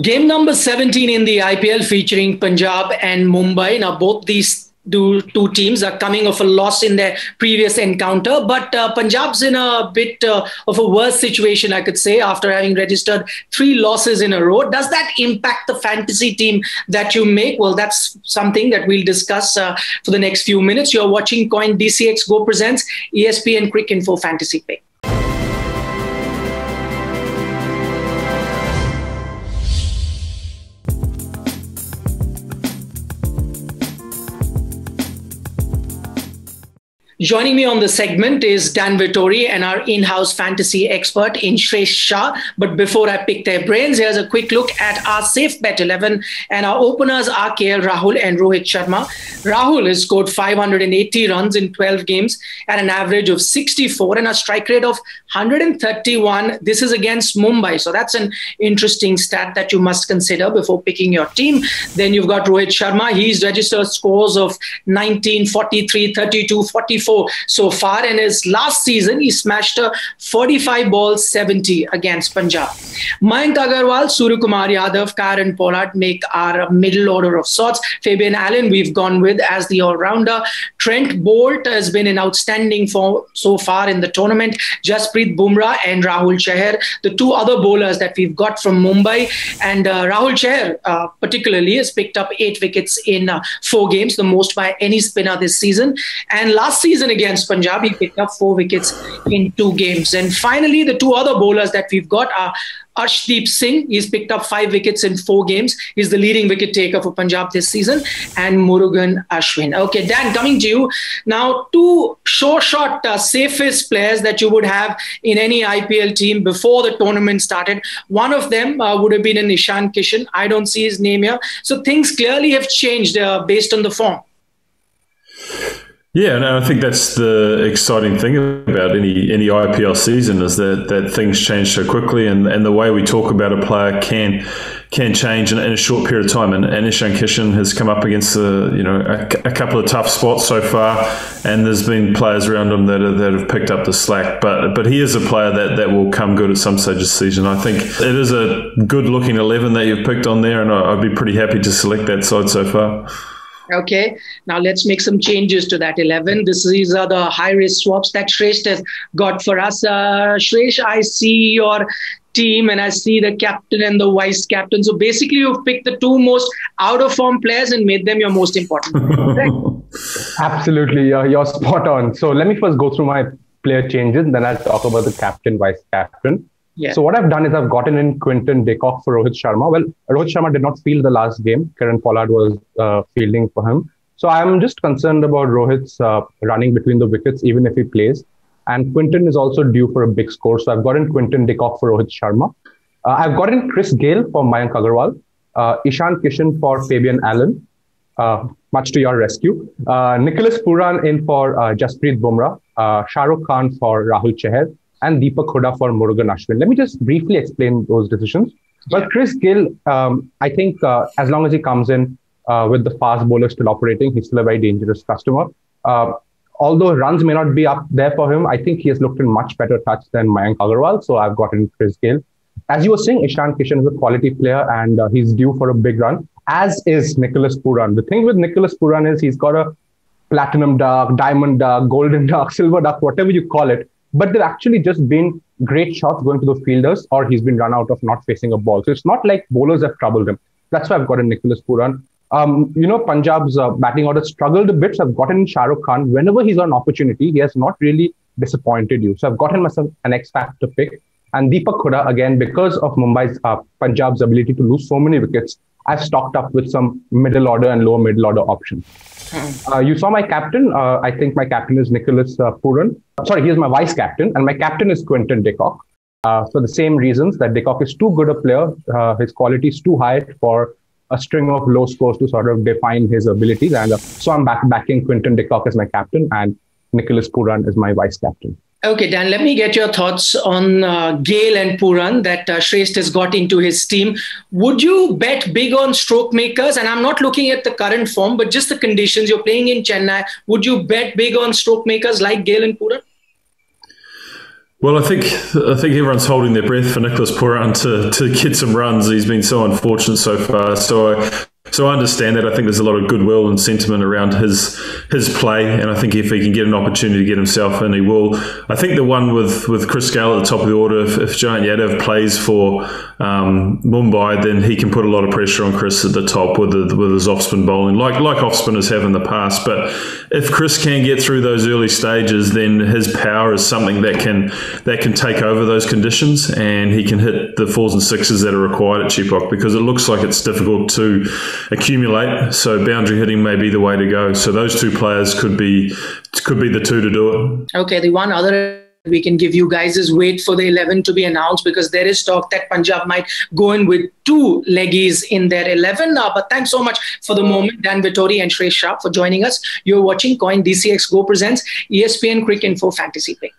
Game number 17 in the IPL featuring Punjab and Mumbai. Now, both these two teams are coming off a loss in their previous encounter, but Punjab's in a bit of a worse situation, I could say, after having registered 3 losses in a row. Does that impact the fantasy team that you make? Well, that's something that we'll discuss for the next few minutes. You're watching Coin DCX Go presents ESPNcricinfo Fantasy Pick. Joining me on the segment is Dan Vettori and our in-house fantasy expert in Shresh Shah. But before I pick their brains, here's a quick look at our safe bet 11. And our openers are KL Rahul and Rohit Sharma. Rahul has scored 580 runs in 12 games at an average of 64 and a strike rate of 131. This is against Mumbai. So that's an interesting stat that you must consider before picking your team. Then you've got Rohit Sharma. He's registered scores of 19, 43, 32, 44. So far. In his last season, he smashed a 45 balls 70 against Punjab. Mayank Agarwal, Suryakumar Yadav, Karen Pollard make our middle order of sorts. Fabian Allen we've gone with as the all-rounder. Trent Bolt has been an outstanding form so far in the tournament. Jasprit Bumrah and Rahul Chahar, the 2 other bowlers that we've got from Mumbai. And Rahul Chahar particularly has picked up 8 wickets in 4 games, the most by any spinner this season. And last season against Punjab, he picked up 4 wickets in 2 games. And finally, the 2 other bowlers that we've got are Arshdeep Singh. He's picked up 5 wickets in 4 games. He's the leading wicket taker for Punjab this season. And Murugan Ashwin. Okay, Dan, coming to you. Now, 2 sure-shot safest players that you would have in any IPL team before the tournament started. One of them would have been an Ishan Kishan. I don't see his name here. So things clearly have changed based on the form. Yeah, no, I think that's the exciting thing about any IPL season is that things change so quickly, and the way we talk about a player can change in a short period of time. And Ishan Kishan has come up against a couple of tough spots so far, and there's been players around him that have picked up the slack. But he is a player that will come good at some stage this season. I think it is a good looking 11 that you've picked on there, and I'd be pretty happy to select that side so far. Okay, now let's make some changes to that 11. These are the high-risk swaps that Shresh has got for us. Shresh, I see your team and I see the captain and the vice captain. So basically, you've picked the 2 most out-of-form players and made them your most important. Absolutely, you're spot on. So let me first go through my player changes, then I'll talk about the captain, vice captain. Yeah. So what I've done is I've gotten in Quinton de Kock for Rohit Sharma. Well, Rohit Sharma did not field the last game. Karen Pollard was fielding for him. So I'm just concerned about Rohit's running between the wickets, even if he plays. And Quinton is also due for a big score. So I've gotten Quinton de Kock for Rohit Sharma. I've gotten Chris Gale for Mayank Agarwal. Ishan Kishan for Fabian Allen, much to your rescue. Nicholas Pooran in for Jasprit Bumrah. Shah Rukh Khan for Rahul Chahar. And Deepak Hooda for Murugan Ashwin. Let me just briefly explain those decisions. Well, Chris Gill, I think as long as he comes in with the fast bowler still operating, he's still a very dangerous customer. Although runs may not be up there for him, I think he has looked in much better touch than Mayank Agarwal. So I've gotten Chris Gill. As you were saying, Ishan Kishan is a quality player and he's due for a big run, as is Nicholas Pooran. The thing with Nicholas Pooran is he's got a platinum duck, diamond duck, golden duck, silver duck, whatever you call it. But they've actually just been great shots going to the fielders, or he's been run out of not facing a ball. So it's not like bowlers have troubled him. That's why I've got a Nicholas Pooran. Punjab's batting order struggled a bit. So I've gotten in Shah Rukh Khan. Whenever he's got an opportunity, he has not really disappointed you. So I've gotten myself an X-factor pick. And Deepak Hooda, again, because of Mumbai's Punjab's ability to lose so many wickets, I've stocked up with some middle order and lower middle order options. You saw my captain. I think my captain is Nicholas Pooran. Sorry, he is my vice captain, and my captain is Quinton de Kock. For the same reasons that de Kock is too good a player, his quality is too high for a string of low scores to sort of define his abilities. And so I'm backing Quinton de Kock as my captain, and Nicholas Pooran is my vice captain. Okay, Dan, let me get your thoughts on Gale and Pooran that Shresh has got into his team. Would you bet big on stroke makers? And I'm not looking at the current form, but just the conditions. You're playing in Chennai. Would you bet big on stroke makers like Gale and Pooran? Well, I think everyone's holding their breath for Nicholas Pooran to get some runs. He's been so unfortunate so far. So I understand that. I think there's a lot of goodwill and sentiment around his play, and I think if he can get an opportunity to get himself in, he will. I think the one with Chris Gale at the top of the order, if Jayant Yadav plays for Mumbai, then he can put a lot of pressure on Chris at the top with his off-spin bowling, like off-spinners have in the past. But if Chris can get through those early stages, then his power is something that can take over those conditions, and he can hit the 4s and 6s that are required at Chepauk, because it looks like it's difficult to accumulate. So boundary hitting may be the way to go. So those two players could be the two to do it. Okay, the one other we can give you guys is wait for the 11 to be announced, because there is talk that Punjab might go in with 2 leggies in their 11. But thanks so much for the moment, Dan Vettori and Shreya Shah, for joining us. You're watching Coin DCX Go presents ESPN Cricinfo Fantasy Pick.